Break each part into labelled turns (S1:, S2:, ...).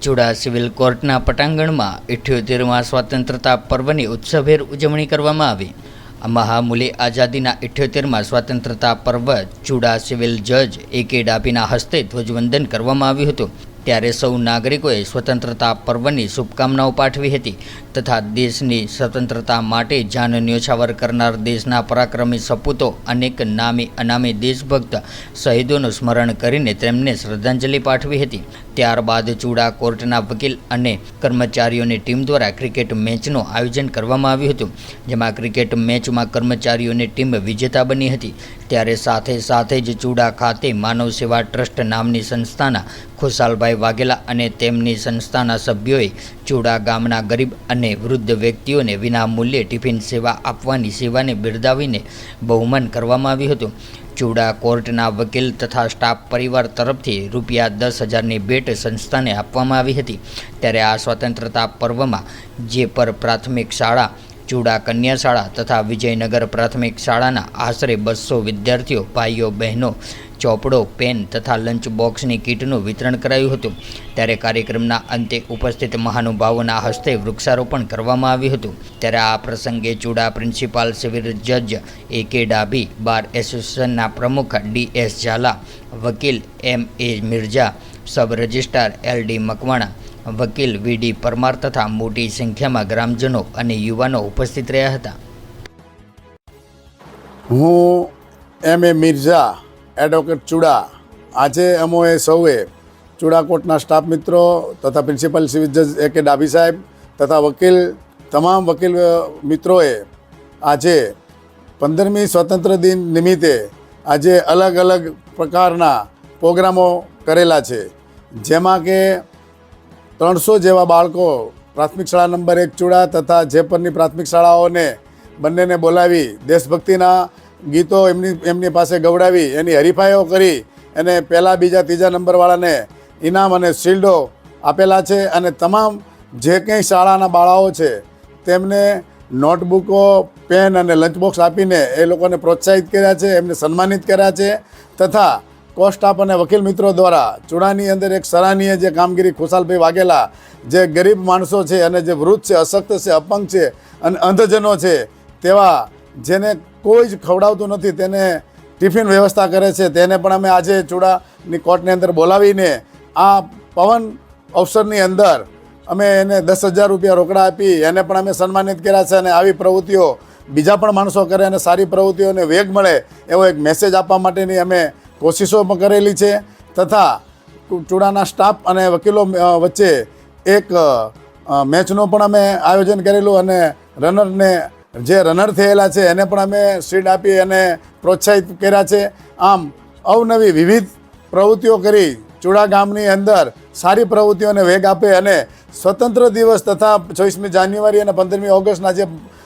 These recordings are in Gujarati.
S1: ચુડા સિવિલ કોર્ટના પટાંગણમાં 78મા સ્વતંત્રતા પર્વની ઉત્સવભેર ઉજવણી કરવામાં આવી। આ મહામૂલી આઝાદીના 78મા સ્વતંત્રતા પર્વ ચુડા સિવિલ જજ એ.કે. ડાભીના હસ્તે ધ્વજવંદન કરવામાં આવ્યું હતું। ત્યારે સૌ નાગરિકોએ સ્વતંત્રતા પર્વની શુભકામનાઓ પાઠવી હતી તથા દેશની સ્વતંત્રતા માટે જાન ન્યોછાવર કરનાર દેશના પરાક્રમી સપૂતો અનેક નામી અનામી દેશભક્ત શહીદોનું સ્મરણ કરીને તેમને શ્રદ્ધાંજલિ પાઠવી હતી। ત્યારબાદ ચુડા કોર્ટના વકીલ અને કર્મચારીઓની ટીમ દ્વારા ક્રિકેટ મેચનું આયોજન કરવામાં આવ્યું હતું, જેમાં ક્રિકેટ મેચમાં કર્મચારીઓની ટીમ વિજેતા બની હતી। ત્યારે સાથે જ ચુડા ખાતે માનવ સેવા ટ્રસ્ટ નામની સંસ્થાના ખુશાલભાઈ વાઘેલા અને તેમની સંસ્થાના સભ્યોએ ચુડા ગામના ગરીબ અને વૃદ્ધ વ્યક્તિઓને વિના મૂલ્યે ટિફિન સેવા આપવાની સેવાને બિરદાવીને બહુમાન કરવામાં આવ્યું હતું। ચુડા કોર્ટના વકીલ તથા સ્ટાફ પરિવાર તરફથી ₹10,000ની ભેટ સંસ્થાને આપવામાં આવી હતી। ત્યારે આ સ્વતંત્રતા પર્વમાં જેપર પ્રાથમિક શાળા, ચુડા કન્યા શાળા તથા વિજયનગર પ્રાથમિક શાળાના આશરે 200 વિદ્યાર્થીઓ, ભાઈઓ બહેનો ચોપડો, પેન તથા લંચ બોક્સની કીટનું વિતરણ કરાયું હતું। ત્યારે કાર્યક્રમના અંતે ઉપસ્થિત મહાનુભાવોના હસ્તે વૃક્ષારોપણ કરવામાં આવ્યું હતું। ત્યારે આ પ્રસંગે ચુડા પ્રિન્સિપાલ સિવિલ જજ એ.કે. ડાભી, બાર એસોસિએશનના પ્રમુખ ડી.એસ. ઝાલા, વકીલ MA. Mirza, sub registrar LD. Makwana, વકીલ વી.ડી. પરમાર તથા મોટી સંખ્યામાં ગ્રામજનો અને યુવાનો ઉપસ્થિત રહ્યા હતા।
S2: હું એમ.એ. મિર્ઝા, એડવોકેટ ચુડા। આજે અમોએ સૌએ ચુડા કોર્ટના સ્ટાફ મિત્રો તથા પ્રિન્સિપલ સિવિલ જજ એ.કે. ડાભી સાહેબ તથા તમામ વકીલ મિત્રોએ આજે 15મી સ્વતંત્ર દિન નિમિત્તે આજે અલગ અલગ પ્રકારના પ્રોગ્રામો કરેલા છે, જેમાં કે 300 જેવા બાળકો પ્રાથમિક શાળા નંબર 1 ચુડા તથા જેપરની પ્રાથમિક શાળાઓને બંનેને બોલાવી દેશભક્તિના ગીતો એમની પાસે ગવડાવી એની હરીફાઈઓ કરી અને પહેલા, બીજા, ત્રીજા નંબરવાળાને ઇનામ અને શિલ્ડો આપેલા છે। અને તમામ જે કંઈ શાળાના બાળાઓ છે તેમને નોટબુકો, પેન અને લંચ બોક્સ આપીને એ લોકોને પ્રોત્સાહિત કર્યા છે, એમને સન્માનિત કર્યા છે। તથા કો સ્ટાફ અને વકીલ મિત્રો દ્વારા ચુડાની અંદર એક સરાહનીય જે કામગીરી ખુશાલભાઈ વાઘેલા, જે ગરીબ માણસો છે અને જે વૃદ્ધ છે, અશક્ત છે, અપંગ છે અને અંધજનો છે તેવા જેને કોઈ જ ખવડાવતું નથી તેને ટિફિન વ્યવસ્થા કરે છે, તેને પણ અમે આજે ચુડાની કોર્ટની અંદર બોલાવીને આ પવન અવસરની અંદર અમે એને ₹10,000 રોકડા આપી એને પણ અમે સન્માનિત કર્યા છે। અને આવી પ્રવૃત્તિઓ બીજા પણ માણસો કરે અને સારી પ્રવૃત્તિઓને વેગ મળે એવો એક મેસેજ આપવા માટેની અમે કોશિશો પણ કરેલી છે। તથા ચુડાના સ્ટાફ અને વકીલો વચ્ચે એક મેચનું પણ અમે આયોજન કરેલું અને જે રનર થયેલા છે એને પણ અમે શિલ્ડ આપી અને પ્રોત્સાહિત કર્યા છે। આમ અવનવી વિવિધ પ્રવૃત્તિઓ કરી ચુડા ગામની અંદર સારી પ્રવૃત્તિઓને વેગ આપે અને સ્વતંત્ર દિવસ તથા 24મી જાન્યુઆરી અને 15મી ઓગસ્ટના જે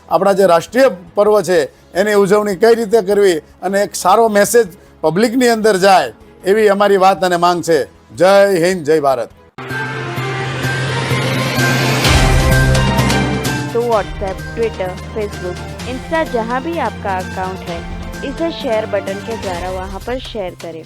S2: આપણા જે રાષ્ટ્રીય પર્વ છે એની ઉજવણી કઈ રીતે કરવી અને એક સારો મેસેજ પબ્લિકની અંદર જાય એવી અમારી વાત અને માંગ છે। જય હિન્દ, જય ભારત।
S3: तो व्हाट्सएप, ट्विटर, फेसबुक, इंस्टा जहाँ भी आपका अकाउंट है, इसे शेयर बटन के द्वारा वहाँ पर शेयर करें।